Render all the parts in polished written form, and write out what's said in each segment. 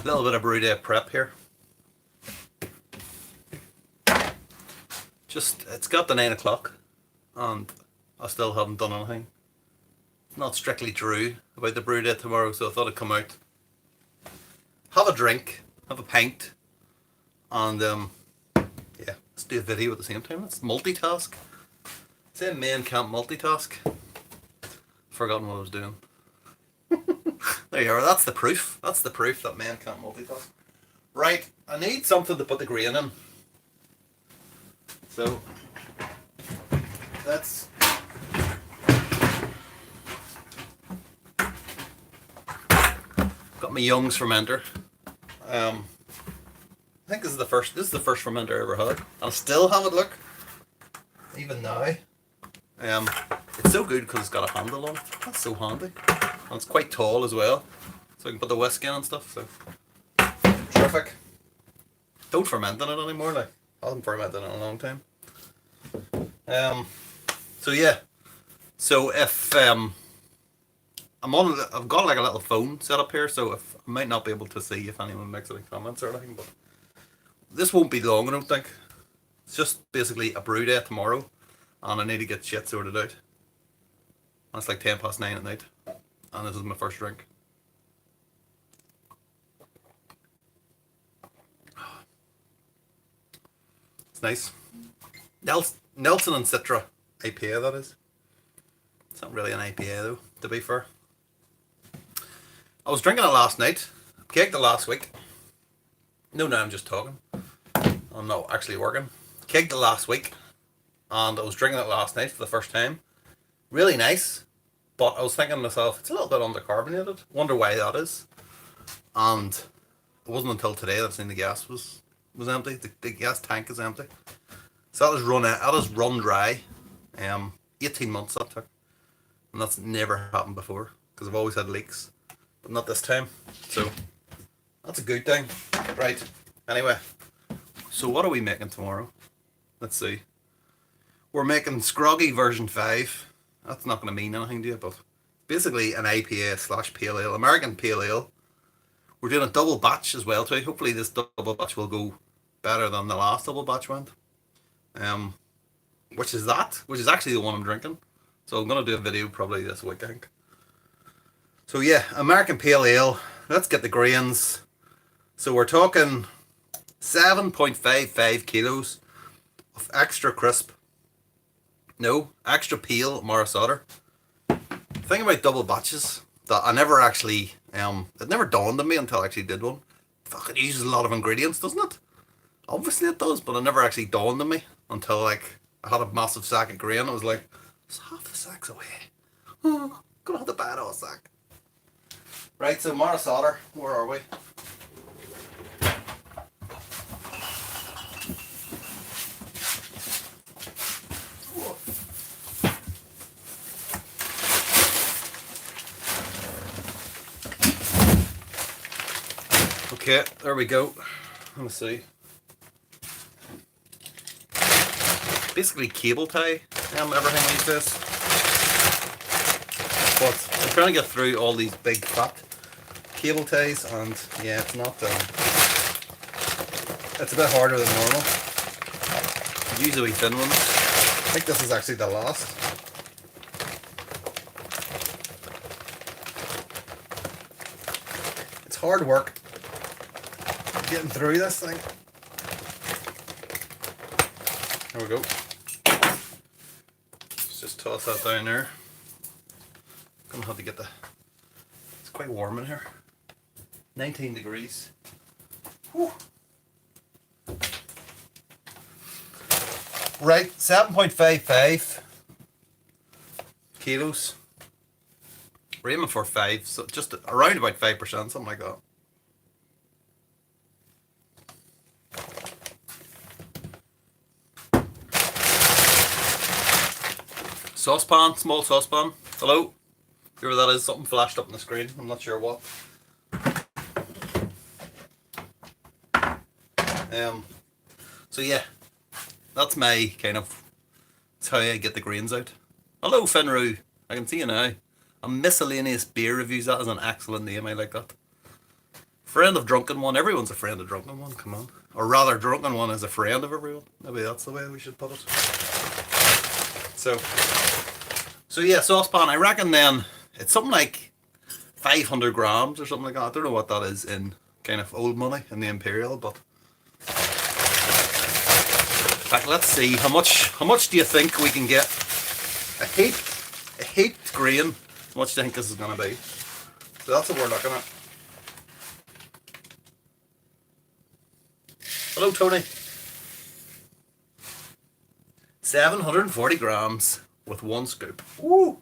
little bit of Brewday prep here. Just, it's got the 9 o'clock and I still haven't done anything. It's not strictly true about the Brewday tomorrow, so I thought I'd come out, have a drink, have a pint, and yeah, let's do a video at the same time. Let's multitask. Say men can't multitask. Forgotten what I was doing. There you are, that's the proof. That's the proof that men can't multitask. Right, I need something to put the grain in. So, let's... Got my Young's fermenter. I think this is the first fermenter I ever had. I still have it, look. Even now. It's so good because it's got a handle on it. That's so handy. And it's quite tall as well. So I can put the whisk in and stuff. So terrific. Don't ferment in it anymore, like. I haven't fermented in a long time. So yeah. So if I've got like a little phone set up here, so if I might not be able to see if anyone makes any comments or anything, but this won't be long, I don't think. It's just basically a brew day tomorrow, and I need to get shit sorted out. And it's like 9:10 at night, and this is my first drink. It's nice. Nelson and Citra IPA, that is. It's not really an IPA though, to be fair. I was drinking it last night. Caked it last week. No, I'm just talking. I'm not actually working. Caked it last week, and I was drinking it last night for the first time. Really nice, but I was thinking to myself, it's a little bit undercarbonated. Wonder why that is. And it wasn't until today that I seen the gas was empty. The gas tank is empty. So that has run dry. 18 months that took, and that's never happened before because I've always had leaks, but not this time. So that's a good thing, right? Anyway, so what are we making tomorrow? Let's see. We're making Scroggy version 5. That's not going to mean anything to you, but basically an IPA / pale ale, American pale ale. We're doing a double batch as well too. Hopefully this double batch will go better than the last double batch went. Which is actually the one I'm drinking. So I'm going to do a video probably this week, I think. So yeah, American pale ale. Let's get the grains. So we're talking 7.55 kilos of extra crisp, extra pale Morris Otter. The thing about double batches that I never actually, it never dawned on me until I actually did one. Fuck, it uses a lot of ingredients, doesn't it? Obviously it does, but it never actually dawned on me until like I had a massive sack of grain. I was like, it's half the sack's away. Oh, gonna have to buy it all sack. Right, so Morris Otter, where are we? Okay, there we go. Let me see. Basically cable tie everything these days. But I'm trying to get through all these big fat cable ties, and yeah, it's not it's a bit harder than normal. Usually thin ones. I think this is actually the last. It's hard work getting through this thing. There we go. Let's just toss that down there. Gonna have to get it's quite warm in here. 19 degrees. Whew. Right, 7.55 kilos. We're aiming for 5, so just around about 5%, something like that. Saucepan, small saucepan. Hello? Whoever that is, something flashed up on the screen. I'm not sure what. So yeah, that's my kind of, that's how I get the grains out. Hello Finru, I can see you now. A miscellaneous beer reviews, that is an excellent name, I like that. Friend of drunken one. Everyone's a friend of drunken one. Come on. Or rather, drunken one is a friend of everyone. Maybe that's the way we should put it. So yeah, saucepan. I reckon then it's something like 500 grams or something like that. I don't know what that is in kind of old money in the imperial, but in fact, let's see how much do you think we can get a heaped grain? How much do you think this is going to be? So that's what we're looking at. Hello, Tony. 740 grams with 1 scoop. Woo!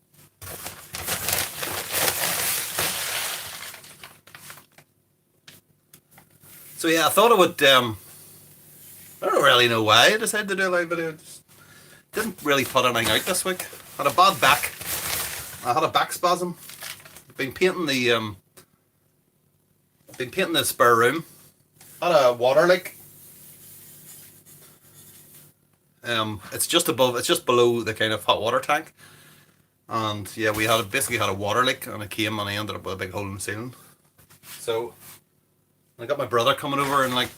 So yeah, I thought I would. I don't really know why I decided to do a live video. Just didn't really put anything out this week. Had a bad back. I had a back spasm. Been painting the spare room. Had a water leak. It's just below the kind of hot water tank. And yeah, we basically had a water leak, and it came and I ended up with a big hole in the ceiling. So I got my brother coming over in like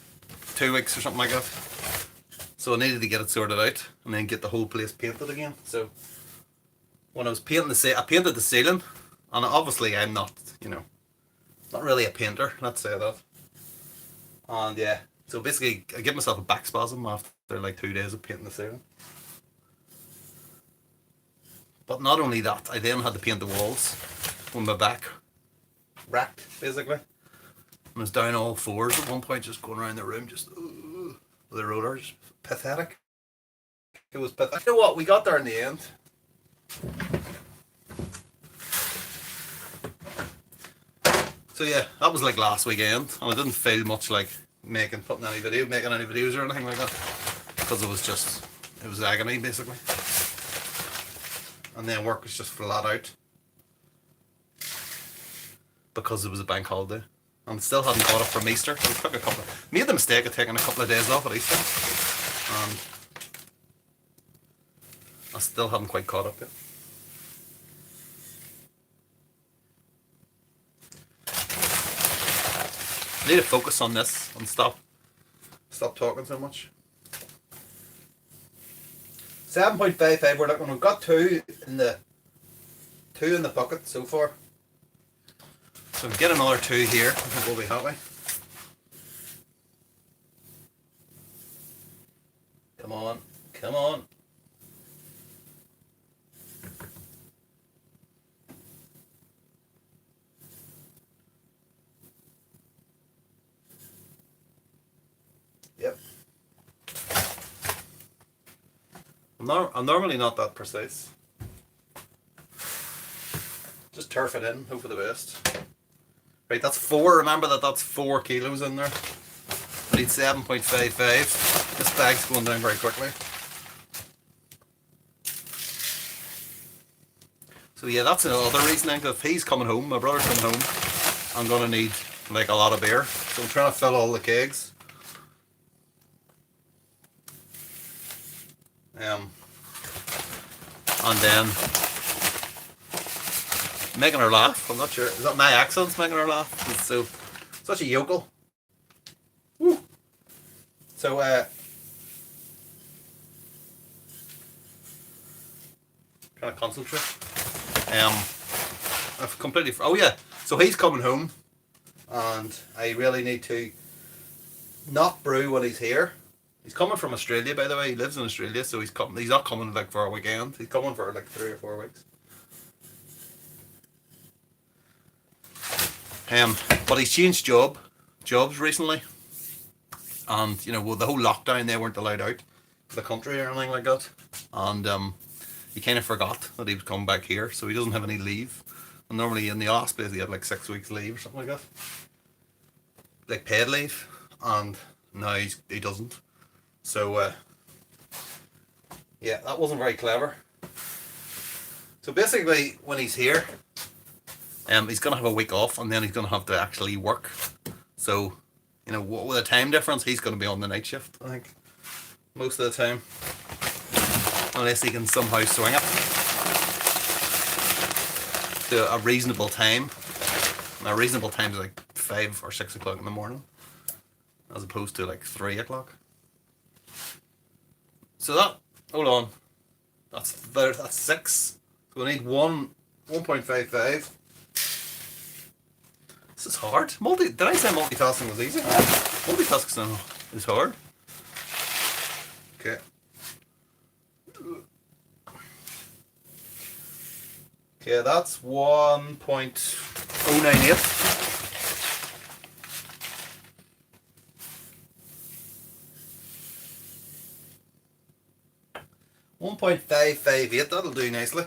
2 weeks or something like that. So I needed to get it sorted out and then get the whole place painted again. So when I was painting I painted the ceiling, and obviously I'm not, not really a painter, let's say that. And yeah, so basically I give myself a back spasm after like 2 days of painting the ceiling. But not only that, I then had to paint the walls with my back racked, basically. I was down all fours at one point, just going around the room, just with the roller, just pathetic. It was pathetic. You know what? We got there in the end. So yeah, that was like last weekend, and I didn't feel much like making any videos or anything like that, because it was agony basically. And then work was just flat out because it was a bank holiday. And still hadn't caught up from Easter. So made the mistake of taking a couple of days off at Easter. And I still haven't quite caught up yet. I need to focus on this and stop talking so much. 7.55 we're looking. We've got two in the bucket so far. So if we get another 2 here, I think we'll be happy. Come on, come on. Yep. I'm normally not that precise. Just turf it in, hope for the best. Right, that's 4. Remember that's 4 kilos in there. I need 7.55. This bag's going down very quickly. So yeah, that's another reason. If he's coming home, my brother's coming home, I'm gonna need like a lot of beer. So I'm trying to fill all the kegs. And then making her laugh. I'm not sure. Is that my accent's making her laugh? It's so such a yokel. Woo. So trying to concentrate. I've completely. Oh yeah. So he's coming home, and I really need to not brew when he's here. He's coming from Australia, by the way. He lives in Australia, so he's not coming like for a weekend. He's coming for like 3 or 4 weeks. But he's changed jobs recently, and with the whole lockdown, they weren't allowed out of the country or anything like that, and he kind of forgot that he was coming back here, so he doesn't have any leave. And normally in the last place he had like 6 weeks leave or something like that, like paid leave, and now he doesn't. So yeah, that wasn't very clever. So basically, when he's here, he's gonna have a week off, and then he's gonna have to actually work. So, with a time difference, he's gonna be on the night shift, I think, most of the time, unless he can somehow swing it to a reasonable time. And a reasonable time is like 5 or 6 o'clock in the morning, as opposed to like 3 o'clock. So that, hold on, that's 6. So we need 1.55. This is hard. Did I say multitasking was easy? Multitasking is hard. Okay. Okay, that's 1.098. .558, that'll do nicely.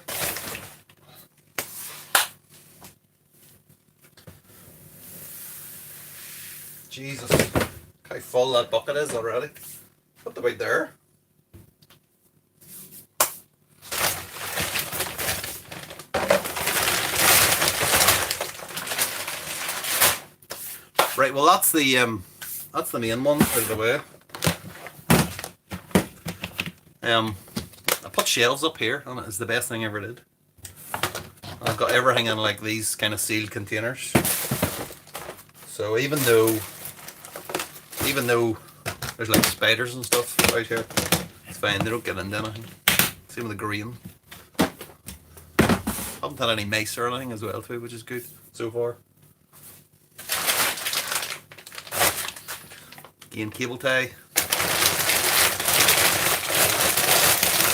Jesus, look how full that bucket is already. Put the weight there. Right, well that's the main one out of the way. I put shelves up here, and it's the best thing I ever did. I've got everything in like these kind of sealed containers. So even though there's like spiders and stuff out here, it's fine, they don't get into anything. Same with the grain. Haven't had any mice or anything as well too, which is good so far. Again, cable tie.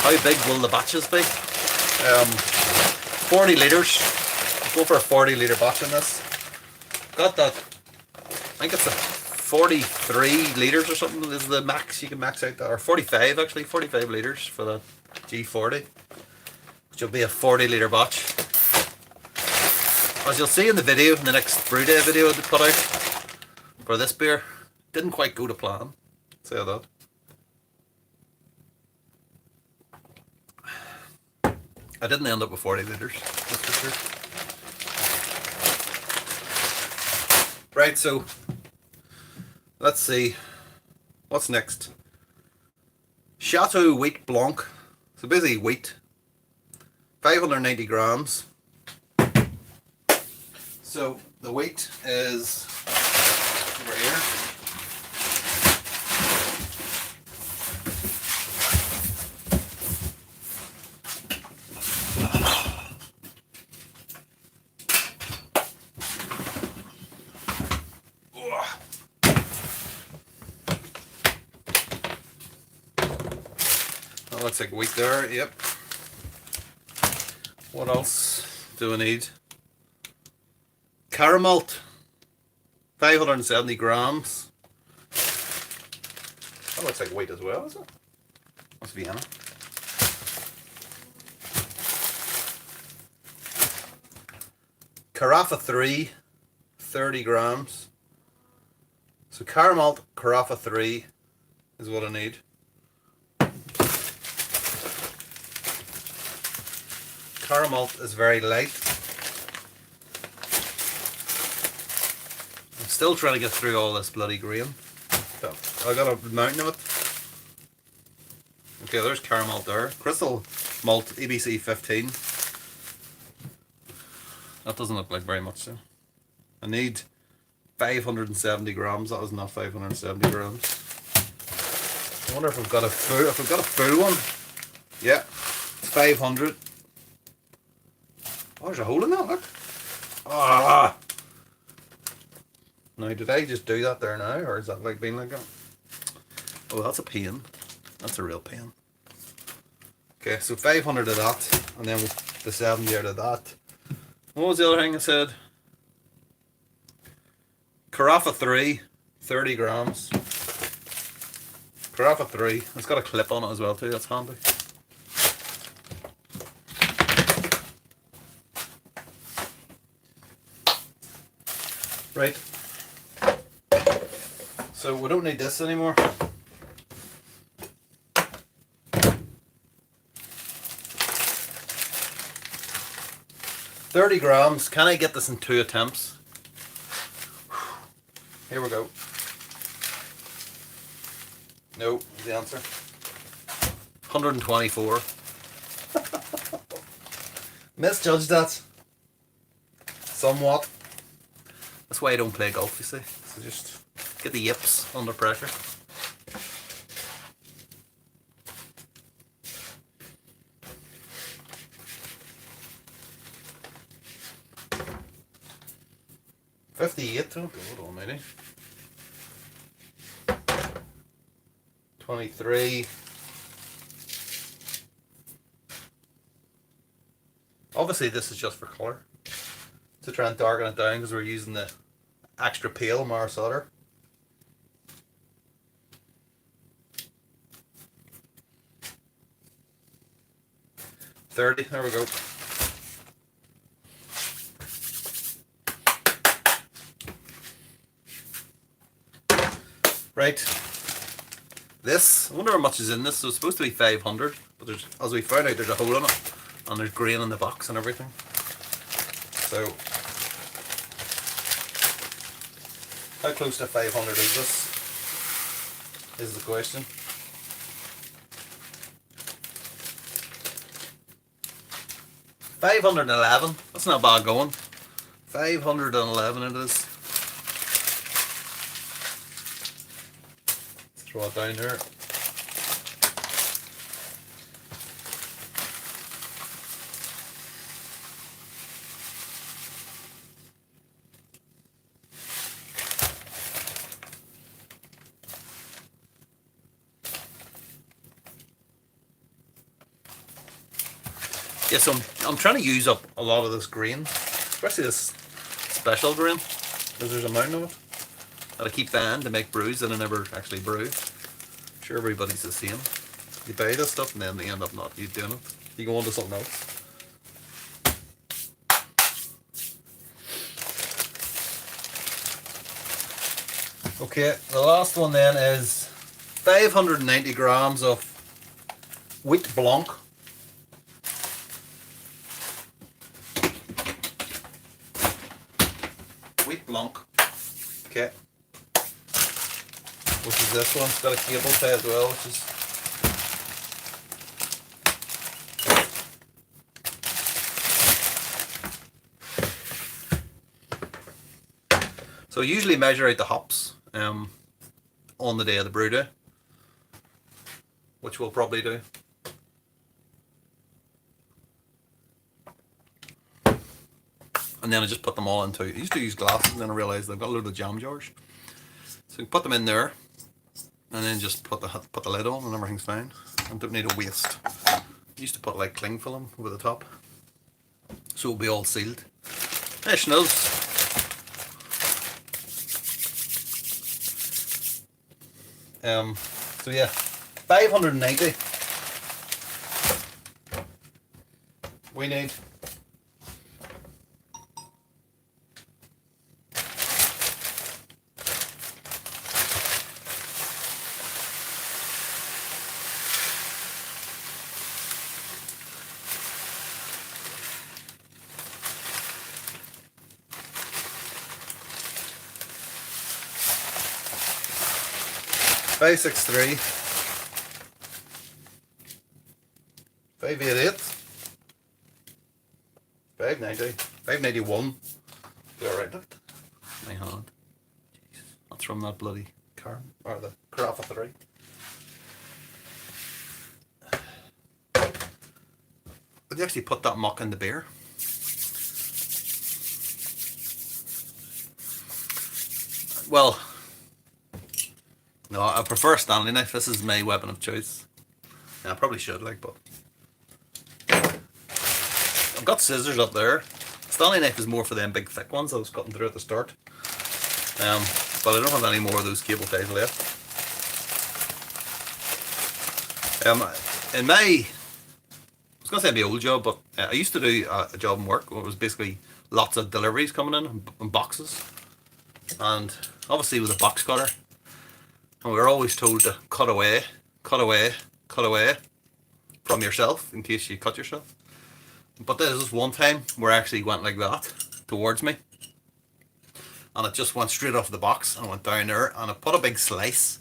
How big will the batches be? 40 litres. Go for a 40 litre batch in this. Got that. I think it's a 43 litres or something is the max you can max out that, or 45 actually, 45 litres for the G40, which will be a 40 litre batch. As you'll see in the video, in the next Brewday video to put out for this beer, didn't quite go to plan. Say that. I didn't end up with 40 litres, that's for sure. Right, so let's see what's next. Chateau Wheat Blanc. So basically wheat. 590 grams. So the wheat is over here. That looks like wheat there, yep. What else do we need? Caramalt, 570 grams. That looks like wheat as well, is it? That's Vienna. Carafa 3, 30 grams. So Caramalt, Carafa 3 is what I need. Caramalt is very light. I'm still trying to get through all this bloody grain. I got a mountain of it. Okay, there's Caramalt there. Crystal Malt EBC 15. That doesn't look like very much, so I need 570 grams. That was not 570 grams. I wonder if I've got a full one. Yeah, it's 500. Oh, there's a hole in that, look. Ah! Now, did I just do that there now, or is that like being like that? Oh, that's a pain. That's a real pain. Okay, so 500 of that, and then the 70 out of that. What was the other thing I said? Carafa 3, 30 grams. Carafa 3. It's got a clip on it as well too, that's handy. Right. So we don't need this anymore. $30 grams. Can I get this in 2 attempts? Here we go. No, is the answer. 124. Misjudged that. Somewhat. That's why I don't play golf, you see. So just get the yips under pressure. $58, oh God almighty. 23. Obviously this is just for colour, to try and darken it down because we're using the extra pale Mars Otter. 30, there we go. Right, this, I wonder how much is in this. So it's supposed to be 500, but there's, as we found out, there's a hole in it, and there's grain in the box and everything. So, how close to 500 is this? Is the question. $511. That's not bad going. 511 it is. Let's throw it down here. Yeah, so I'm trying to use up a lot of this grain, especially this special grain, because there's a mountain of it that I keep buying to make brews that I never actually brew. I'm sure everybody's the same. You buy this stuff and then they end up not you doing it. You go on to something else. Okay, the last one then is 590 grams of wheat blanc. Blanc. Okay. Which is this one. It's got a cable tie as well, which is so I usually measure out the hops on the day of the brew day, which we'll probably do. And then I just put them all into, I used to use glasses and then I realised they've got a load of jam jars. So you put them in there and then just put the lid on and everything's fine. I don't need a waste. I used to put like cling film over the top, so it'll be all sealed. There she knows. So yeah, 590. We need five 6.3, 588, 590, 591. Be alright with it. My hand. Jesus. That's from that bloody car, or the Carafa 3. Would you actually put that muck in the beer? Well, no, I prefer Stanley knife. This is my weapon of choice. Yeah, I probably should, like, but I've got scissors up there. Stanley knife is more for them big thick ones I was cutting through at the start. But I don't have any more of those cable ties left. In my, I was going to say my old job, but I used to do a job in work where it was basically lots of deliveries coming in boxes. And obviously with a box cutter, and we were always told to cut away from yourself in case you cut yourself. But there was one time where I actually went like that towards me, and it just went straight off the box and went down there, and it put a big slice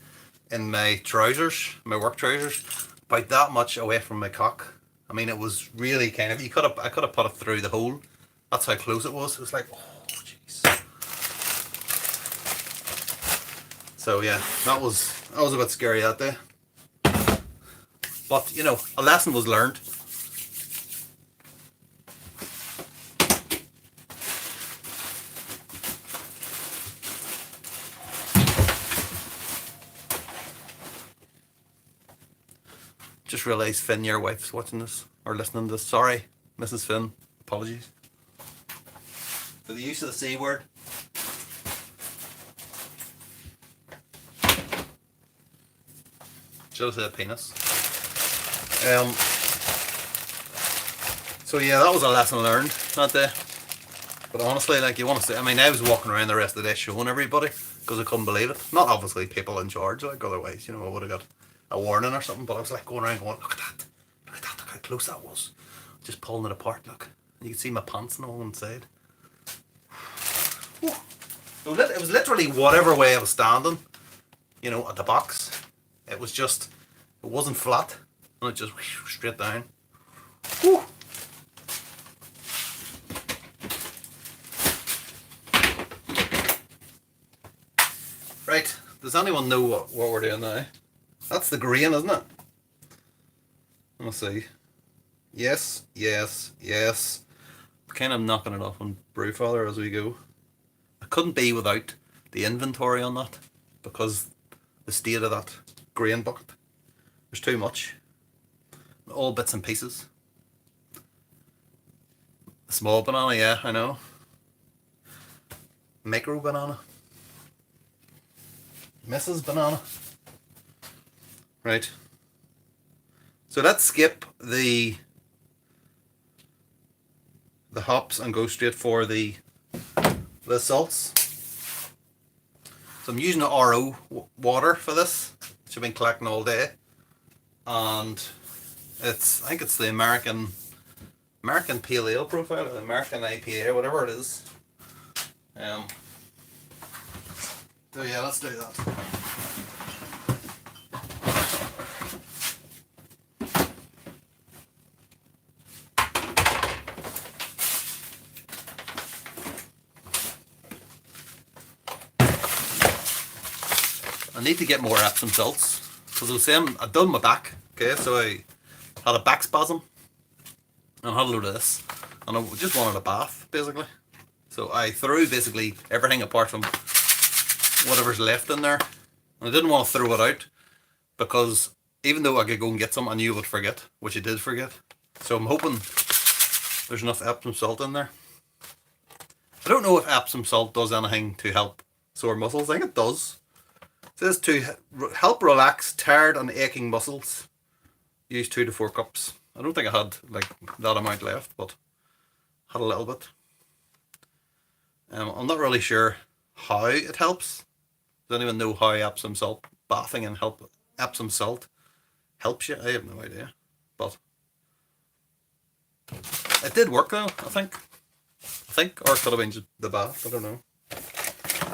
in my trousers, my work trousers, about that much away from my cock. I mean, it was really kind of, I could have put it through the hole. That's how close it was. It was like, oh jeez. So yeah, that was a bit scary that day. But you know, a lesson was learned. Just realised, Finn, your wife's watching this or listening to this. Sorry, Mrs. Finn. Apologies for the use of the C word. Should have said penis. So yeah, that was a lesson learned that day. But honestly, like, you want to say, I mean, I was walking around the rest of the day showing everybody because I couldn't believe it. Not obviously people in charge, like, otherwise, you know, I would have got a warning or something. But I was like going around going, look at that, look how close that was. Just pulling it apart, look. You can see my pants and all inside. Whew. It was literally whatever way I was standing, you know, at the box. It was just, it wasn't flat, and it just straight down. Whew. Right, does anyone know what we're doing now? That's the grain, isn't it? Let's see. Yes, yes, yes. Kind of knocking it off on Brewfather as we go. I couldn't be without the inventory on that because the state of that grain bucket. There's too much. All bits and pieces. A small banana, yeah, I know. Micro banana. Mrs. Banana. Right. So let's skip the hops and go straight for the salts. So I'm using the RO water for this, which I've been collecting all day, and I think it's the American Pale Ale profile, or the American IPA, whatever it is. So yeah, let's do that. I need to get more Epsom salts because I was saying I'd done my back, okay, so I had a back spasm and I had a load of this and I just wanted a bath basically. So I threw basically everything apart from whatever's left in there, and I didn't want to throw it out because even though I could go and get some, I knew I would forget, which I did forget. So I'm hoping there's enough Epsom salt in there. I don't know if Epsom salt does anything to help sore muscles. I think it does. It says to help relax tired and aching muscles, use 2 to 4 cups. I don't think I had like that amount left, but had a little bit. I'm not really sure how it helps. Does anyone know how Epsom salt bathing and Epsom salt helps you? I have no idea, but it did work though. I think, or it could have been just the bath. I don't know.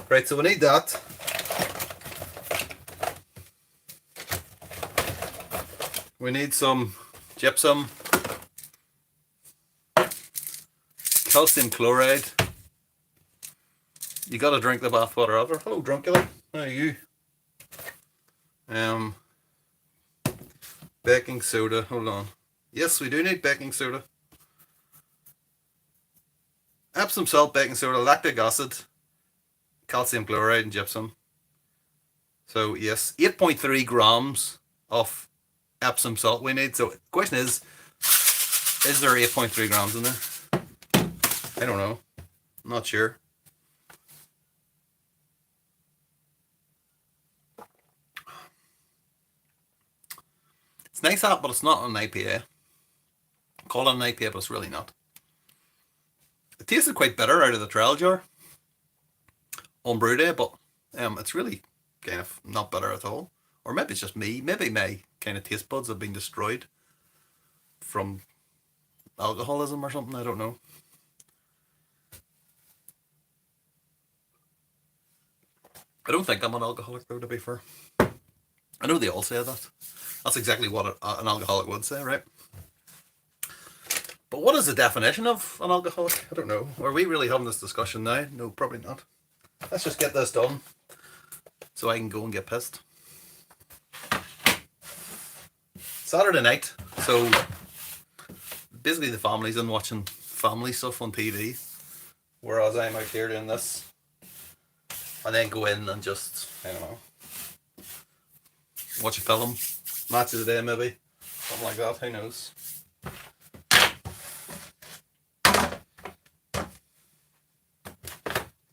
Right, so we need that. We need some gypsum, calcium chloride. You gotta drink the bath water after. Hello, Drunkula. How are you? Baking soda. Hold on. Yes, we do need baking soda. Epsom salt, baking soda, lactic acid, calcium chloride, and gypsum. So yes, 8.3 grams of Epsom salt we need. So the question is there 8.3 grams in there? I don't know. I'm not sure. It's nice that, but it's not an IPA. Call it an IPA, but it's really not. It tasted quite bitter out of the trial jar on Brewday, but it's really kind of not bitter at all. Or maybe it's just me. Maybe my kind of taste buds have been destroyed from alcoholism or something. I don't know. I don't think I'm an alcoholic though, to be fair. I know they all say that. That's exactly what an alcoholic would say, right? But what is the definition of an alcoholic? I don't know. Are we really having this discussion now? No, probably not. Let's just get this done. so I can go and get pissed. Saturday night, so basically the family's in watching family stuff on TV, whereas I'm out here doing this, and then go in and just, I don't know, watch a film, match of the day maybe, something like that, who knows.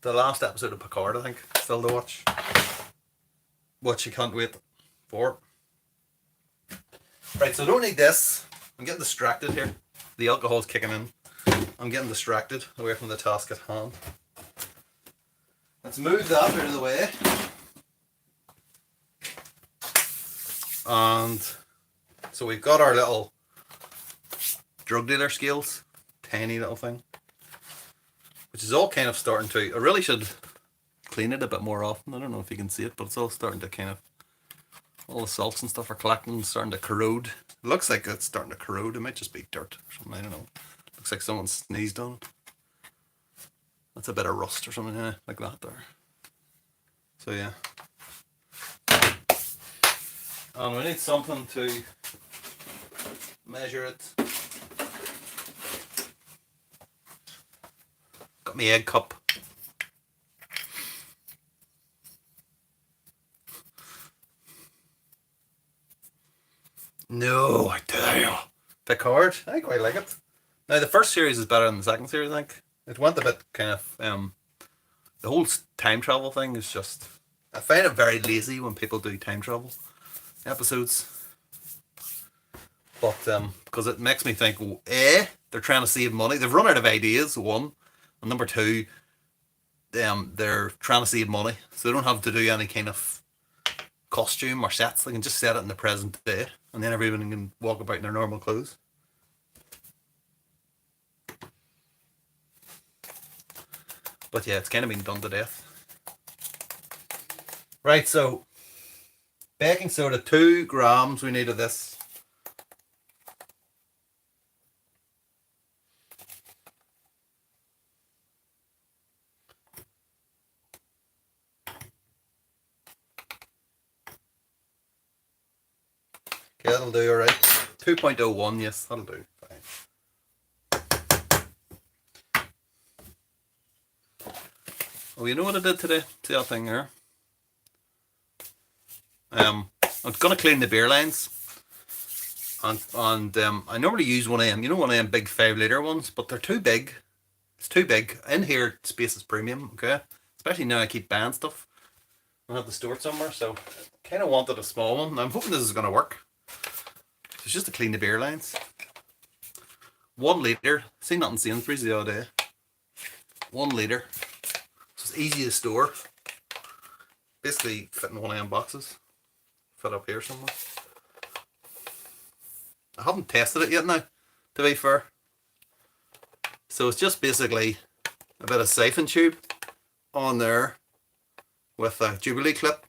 The last episode of Picard, I think, still to watch. Which you can't wait for. Right, so I don't need this. I'm getting distracted here. The alcohol's kicking in. I'm getting distracted away from the task at hand. Let's move that out of the way. And so we've got our little drug dealer scales. Tiny little thing. Which is all kind of starting to... I really should clean it a bit more often. I don't know if you can see it, but it's all starting to kind of... All the salts and stuff are collecting and starting to corrode. It looks like it's starting to corrode. It might just be dirt or something. I don't know. Looks like someone sneezed on it. That's a bit of rust or something, yeah, like that there. So yeah. And we need something to measure it. Got my egg cup. No, I tell you. Picard, I quite like it. Now the first series is better than the second series, I think. It went a bit kind of, the whole time travel thing is just, I find it very lazy when people do time travel episodes. But, because it makes me think, well, they're trying to save money. They've run out of ideas, one. And number two, they're trying to save money. So they don't have to do any kind of costume or sets. They can just set it in the present day. And then everyone can walk about in their normal clothes. But yeah, it's kind of been done to death. Right, so baking soda, 2 grams we need of this. Okay, that'll do alright. 2.01, yes, that'll do. Fine. Oh, you know what I did today? See that thing there? I'm going to clean the beer lines. And I normally use one of them. You know, one of them big 5 litre ones, but they're too big. It's too big. In here, space is premium, okay? Especially now I keep buying stuff. I have to store it somewhere, so I kind of wanted a small one. I'm hoping this is going to work. So it's just to clean the beer lines. 1 litre. Seen that in Sainsbury's the other day. 1 litre. So it's easy to store. Basically fit in one of them boxes. Fit up here somewhere. I haven't tested it yet now, to be fair. So it's just basically a bit of siphon tube on there with a Jubilee clip.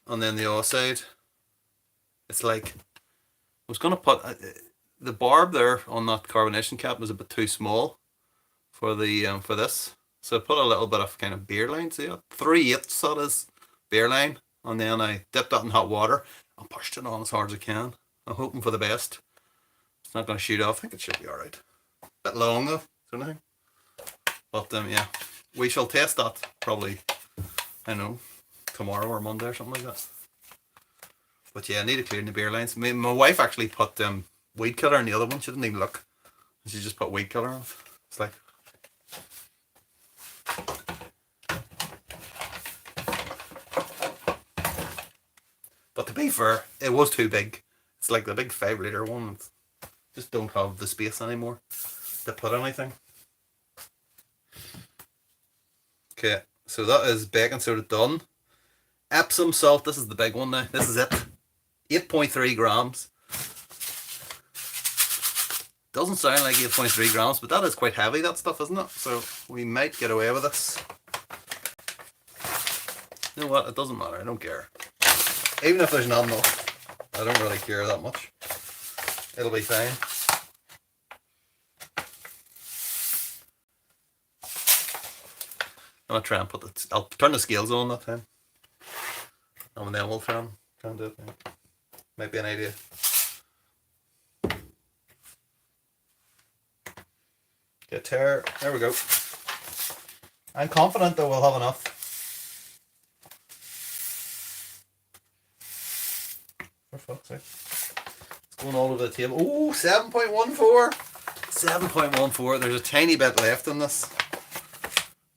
And then the other side, it's like, I was going to put, the barb there on that carbonation cap was a bit too small for the for this. So I put a little bit of kind of beer line, see it? 3/8 that is beer line. And then I dipped that in hot water and pushed it on as hard as I can. I'm hoping for the best. It's not going to shoot off. I think it should be alright. Bit long though, sort of thing. But yeah, we shall test that probably, I don't know, tomorrow or Monday or something like that. But yeah, I need to clear the beer lines. My wife actually put weed killer in the other one. She didn't even look. She just put weed killer on. It's like... But to be fair, it was too big. It's like the big 5 litre one. Just don't have the space anymore to put anything. Okay, so that is baking soda done. Epsom salt, this is the big one now. This is it. 8.3 grams. Doesn't sound like 8.3 grams, but that is quite heavy, that stuff, isn't it? So we might get away with this. You know what? It doesn't matter. I don't care. Even if there's not enough, I don't really care that much. It'll be fine. I'm gonna try and put it. I'll turn the scales on that time, and then we'll try and do it. Yeah. Might be an idea. Get there we go. I'm confident that we'll have enough. For fuck's sake. It's going all over the table. Oh, 7.14. 7.14. There's a tiny bit left in this.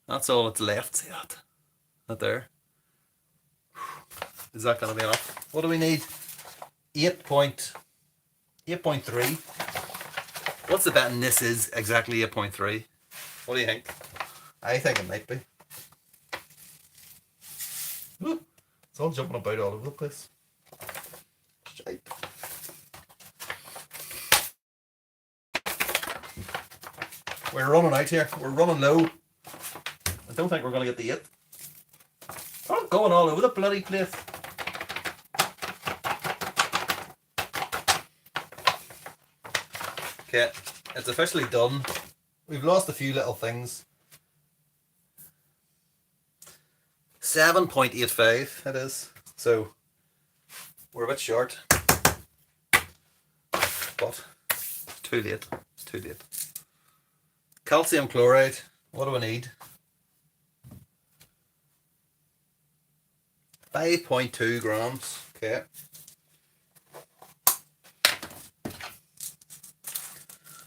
That's all that's left. See that? That there. Is that going to be enough? What do we need? 8.3. What's the betting this is exactly 8.3? What do you think? I think it might be. Ooh, it's all jumping about all over the place. Shite. We're running out here. We're running low. I don't think we're going to get the 8. I'm going all over the bloody place. Okay, it's officially done. We've lost a few little things. 7.85 it is. So we're a bit short. But it's too late. It's too late. Calcium chloride. What do we need? 5.2 grams. Okay.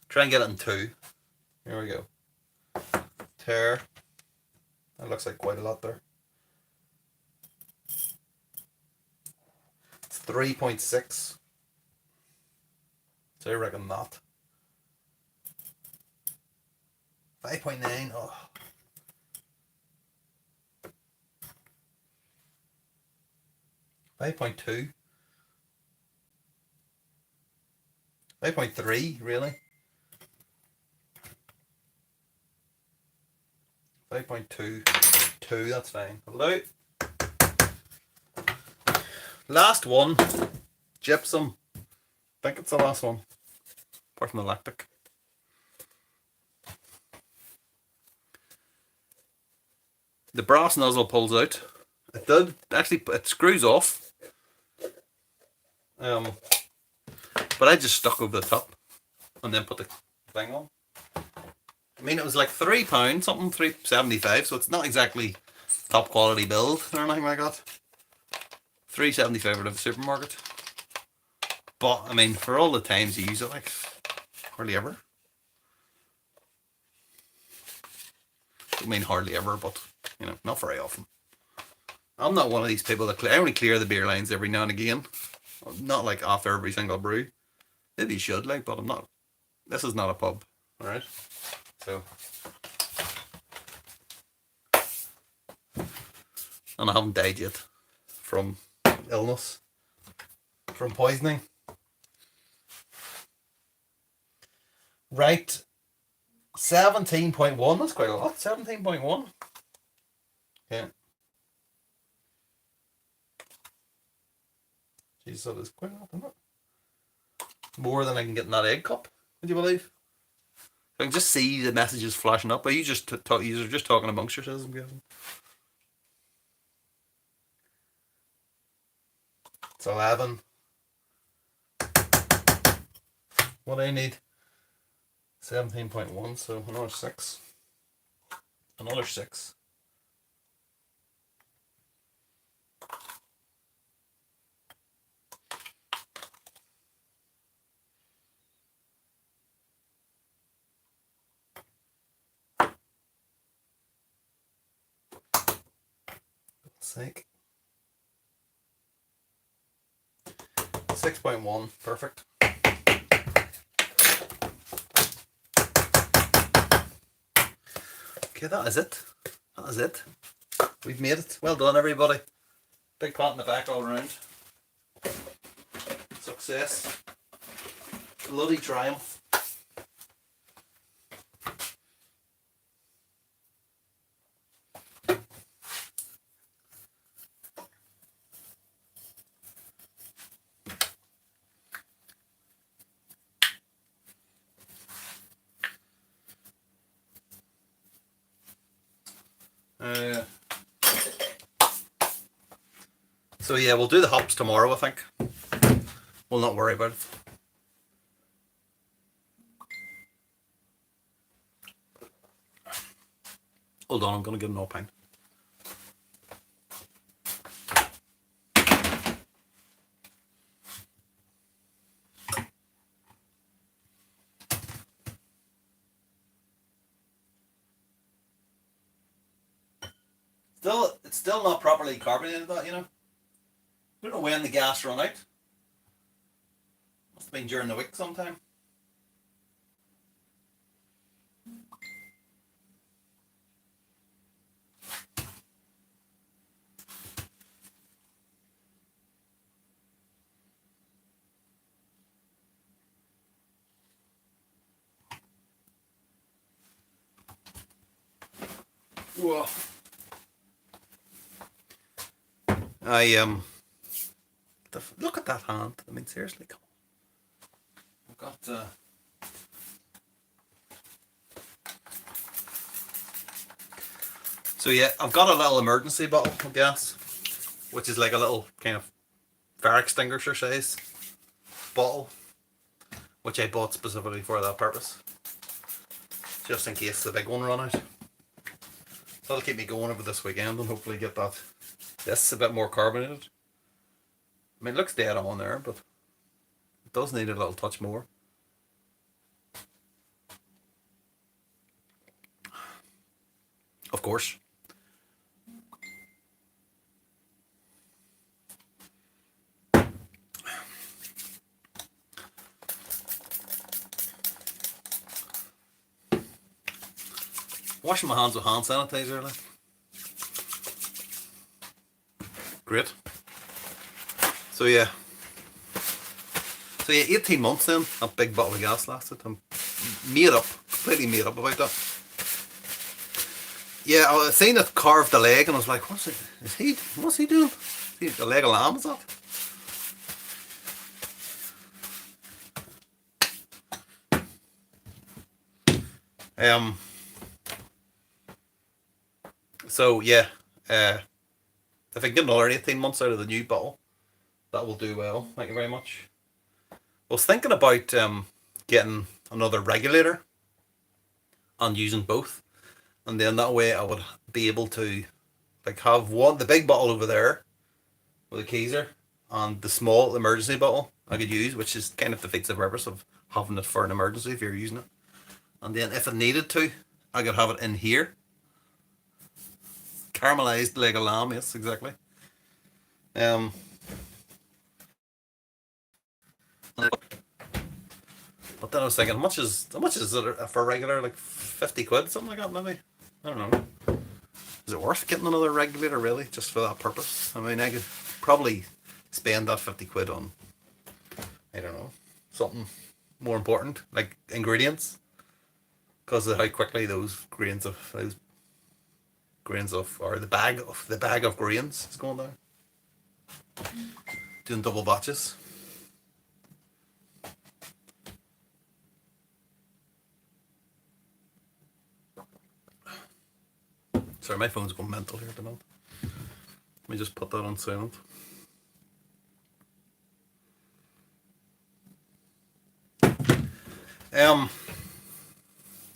Try and get it in 2. Here we go. Tear. That looks like quite a lot there. It's 3.6. So I reckon that. 5.9. Oh. 5.2. 5.3, really? 5.2, that's fine. Hello. Last one. Gypsum. I think it's the last one. Apart from the lactic. The brass nozzle pulls out. It did. Actually, it screws off. But I just stuck over the top and then put the thing on. I mean, it was like £3, something, £3.75, so it's not exactly top quality build or anything like that. £3.75 at the supermarket. But, I mean, for all the times you use it, like, hardly ever. I mean, hardly ever, but, you know, not very often. I'm not one of these people that I only clear the beer lines every now and again. Not like after every single brew. Maybe you should, like, but I'm not. This is not a pub, alright? So, and I haven't died yet from illness, from poisoning. Right, 17.1, that's quite a lot, 17.1. Yeah. Jesus, that is quite a lot, isn't it? More than I can get in that egg cup, would you believe? I can just see the messages flashing up. Are you just you're just talking amongst yourselves, I'm guessing? It's 11. What do I need? 17.1, so another 6. Another 6. Sake. 6.1, perfect. Okay, that is it. That is it. We've made it. Well done, everybody. Big pat in the back all around. Success. Bloody triumph. Uh, so yeah, we'll do the hops tomorrow, I think. We'll not worry about it. Hold on, I'm going to get another pint. It's still not properly carbonated, that, you know. I don't know when the gas run out. Must have been during the week sometime. Whoa. Look at that hand. I mean, seriously, come on. I've got. So yeah, I've got a little emergency bottle of gas, which is like a little kind of fire extinguisher size bottle, which I bought specifically for that purpose, just in case the big one run out. So that'll keep me going over this weekend and hopefully get that. This a bit more carbonated. I mean, it looks dead on there, but it does need a little touch more. Of course. Washing my hands with hand sanitizer, like. Great. So yeah. 18 months then, that big bottle of gas lasted. I'm completely made up about that. Yeah, I was seeing it carved the leg and I was like, what's he doing? The leg of lamb, is that? So yeah, if I can get another 18 months out of the new bottle, that will do well. Thank you very much. I was thinking about getting another regulator and using both, and then that way I would be able to like have the big bottle over there with a keyser, and the small emergency bottle I could use, which is kind of defeats the purpose of having it for an emergency if you're using it. And then if I needed to, I could have it in here. Caramelized leg of lamb, yes, exactly. But then I was thinking, how much is it for a regular, like 50 quid, something like that, maybe? I don't know. Is it worth getting another regulator, really, just for that purpose? I mean, I could probably spend that 50 quid on, I don't know, something more important, like ingredients, because of how quickly those grains of, or the bag of grains is going down. Doing double batches. Sorry, my phone's going mental here at the moment. Let me just put that on silent.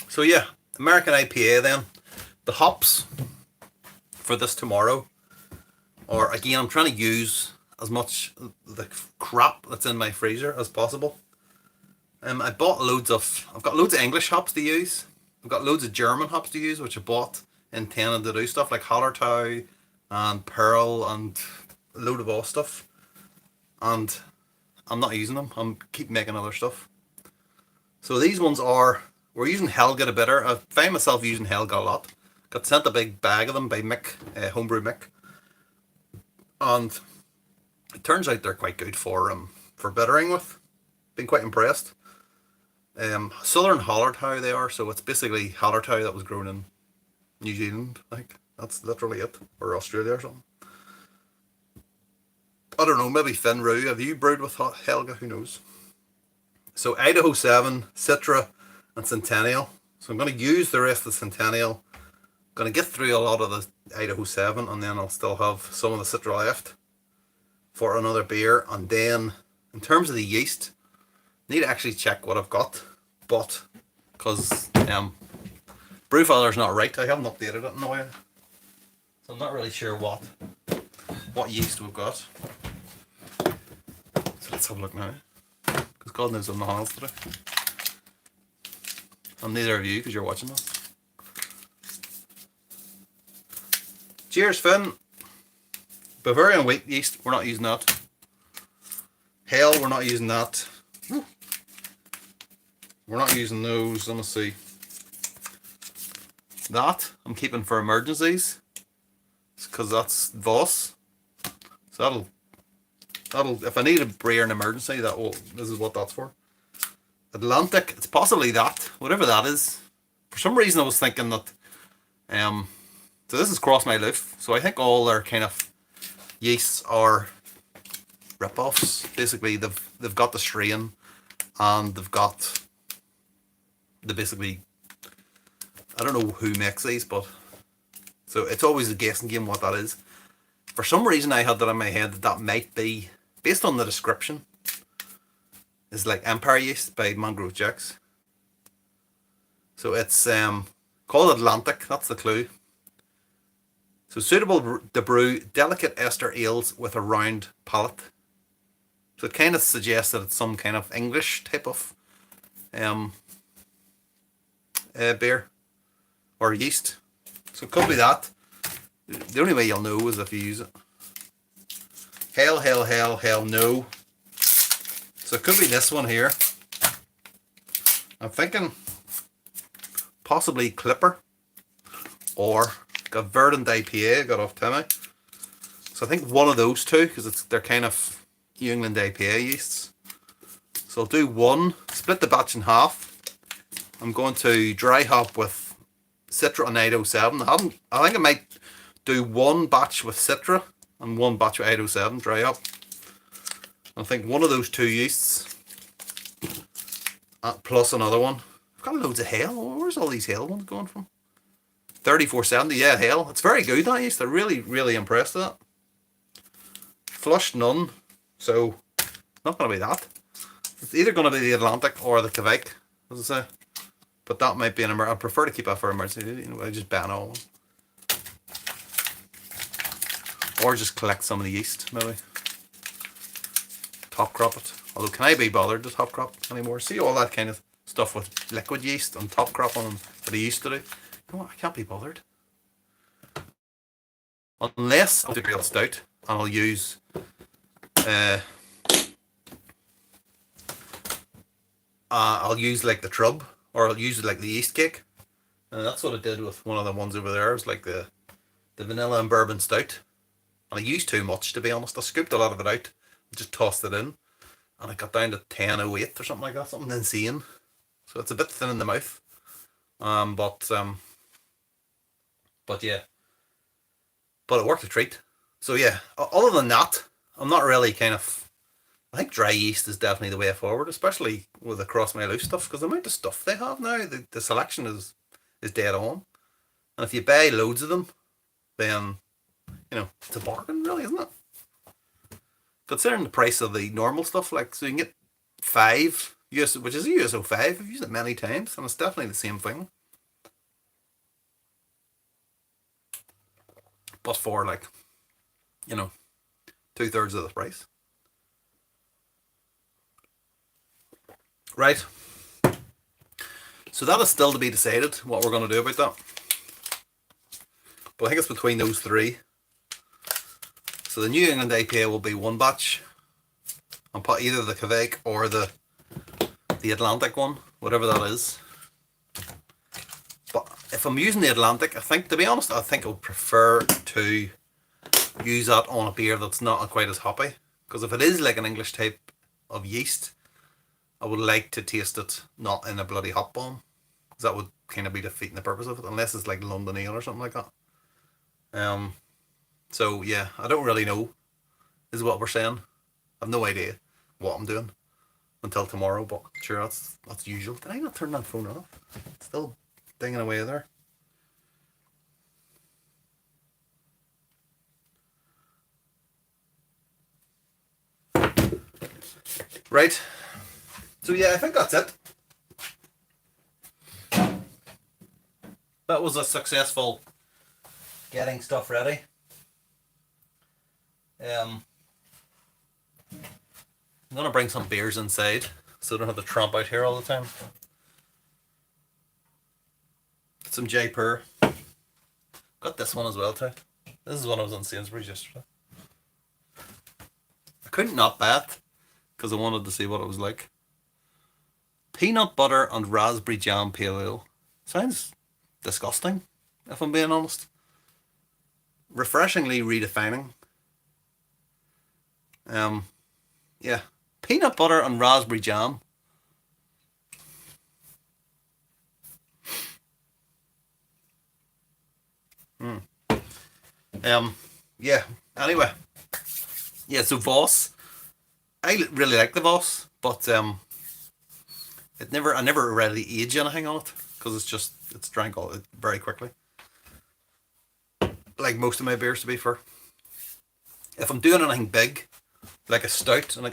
So yeah, American IPA then. The hops for this tomorrow, or again, I'm trying to use as much the crap that's in my freezer as possible. I've got loads of English hops to use. I've got loads of German hops to use, which I bought intended to do stuff like Hallertau and Pearl and a load of all stuff. And I'm not using them. I'm keep making other stuff. So these ones we're using Helga the bitter. I find myself using Helga a lot. Got sent a big bag of them by Mick, Homebrew Mick. And it turns out they're quite good for bittering with. Been quite impressed. Southern Hallertau they are, so it's basically Hallertau that was grown in New Zealand. Like that's literally it, or Australia or something. I don't know, maybe Finroo. Have you brewed with Helga? Who knows? So Idaho 7, Citra, and Centennial. So I'm going to use the rest of the Centennial Gonna get through a lot of the Idaho 7, and then I'll still have some of the Citra left for another beer. And then, in terms of the yeast, I need to actually check what I've got. But, because Brewfather's not right, I haven't updated it in a while. So I'm not really sure what yeast we've got. So let's have a look now. Because God knows I'm not honest today. And neither of you, because you're watching this. Cheers, Finn. Bavarian wheat yeast, we're not using that. Hell, we're not using that. We're not using those. Let me see. That I'm keeping for emergencies, because that's Voss. So that'll if I need a beer in emergency, this is what that's for. Atlantic, it's possibly that, whatever that is. For some reason I was thinking that so this is Cross My Loaf, so I think all their kind of yeasts are rip-offs. Basically they've got the strain, and they've got basically, I don't know who makes these, but so it's always a guessing game what that is. For some reason I had that in my head that might be, based on the description, is like Empire Yeast by Mangrove Jacks. So it's called Atlantic, that's the clue. So suitable to brew delicate ester ales with a round palate. So it kind of suggests that it's some kind of English type of beer or yeast. So it could be that. The only way you'll know is if you use it. Hell, no. So it could be this one here. I'm thinking possibly Clipper or got Verdant IPA, got off Timmy. So I think one of those two, because they're kind of New England IPA yeasts. So I'll do one, split the batch in half. I'm going to dry hop with Citra and 807. I think I might do one batch with Citra and one batch with 807 dry hop. I think one of those two yeasts plus another one. I've got loads of Hale. Where's all these Hale ones going from? 3470, yeah, Hale. It's very good, that yeast. I'm really, really impressed with that. Flushed none, so not going to be that. It's either going to be the Atlantic or the Quebec, as I say. But that might be an emergency. I prefer to keep that for emergency. You know, I just ban all one. Or just collect some of the yeast, maybe. Top crop it. Although, can I be bothered to top crop anymore? See all that kind of stuff with liquid yeast and top crop on them that I used to do? You know what? I can't be bothered. Unless I'll do real stout and I'll use like the Trub, or I'll use like the yeast cake. And that's what I did with one of the ones over there. It was like the vanilla and bourbon stout. And I used too much, to be honest. I scooped a lot of it out, just tossed it in, and it got down to 10.08 or something like that, something insane. So it's a bit thin in the mouth. But yeah. But it worked a treat. So yeah, other than that, I'm not really kind of, I think dry yeast is definitely the way forward, especially with the Cross My Loose stuff, because the amount of stuff they have now, the selection is dead on. And if you buy loads of them, then, you know, it's a bargain, really, isn't it? Considering the price of the normal stuff, like, so you can get 5, which is a USO 5, I've used it many times, and it's definitely the same thing. But for, like, you know, 2/3 of the price. Right. So that is still to be decided, what we're going to do about that. But I think it's between those three. So the New England IPA will be one batch. I'll put either the Quebec or the Atlantic one, whatever that is. But if I'm using the Atlantic, I think, to be honest, I think I would prefer to use that on a beer that's not quite as hoppy. Because if it is like an English type of yeast, I would like to taste it not in a bloody hop bomb. Because that would kind of be defeating the purpose of it, unless it's like London Ale or something like that. So yeah, I don't really know, is what we're saying. I have no idea what I'm doing until tomorrow, but sure, that's usual. Did I not turn that phone off? It's still dinging away there. Right. So yeah, I think that's it. That was a successful getting stuff ready. I'm gonna bring some beers inside so I don't have to tramp out here all the time. Get some Jaipur. Got this one as well too. This is one I was on Sainsbury's yesterday. I couldn't not buy it because I wanted to see what it was like. Peanut butter and raspberry jam pale ale. Sounds disgusting, if I'm being honest. Refreshingly redefining. Yeah. Peanut butter and raspberry jam. Yeah. Anyway. Yeah, so Voss. I really like the Voss, but I never really age anything on it because it's drank all very quickly. Like most of my beers, to be fair. If I'm doing anything big, like a stout, and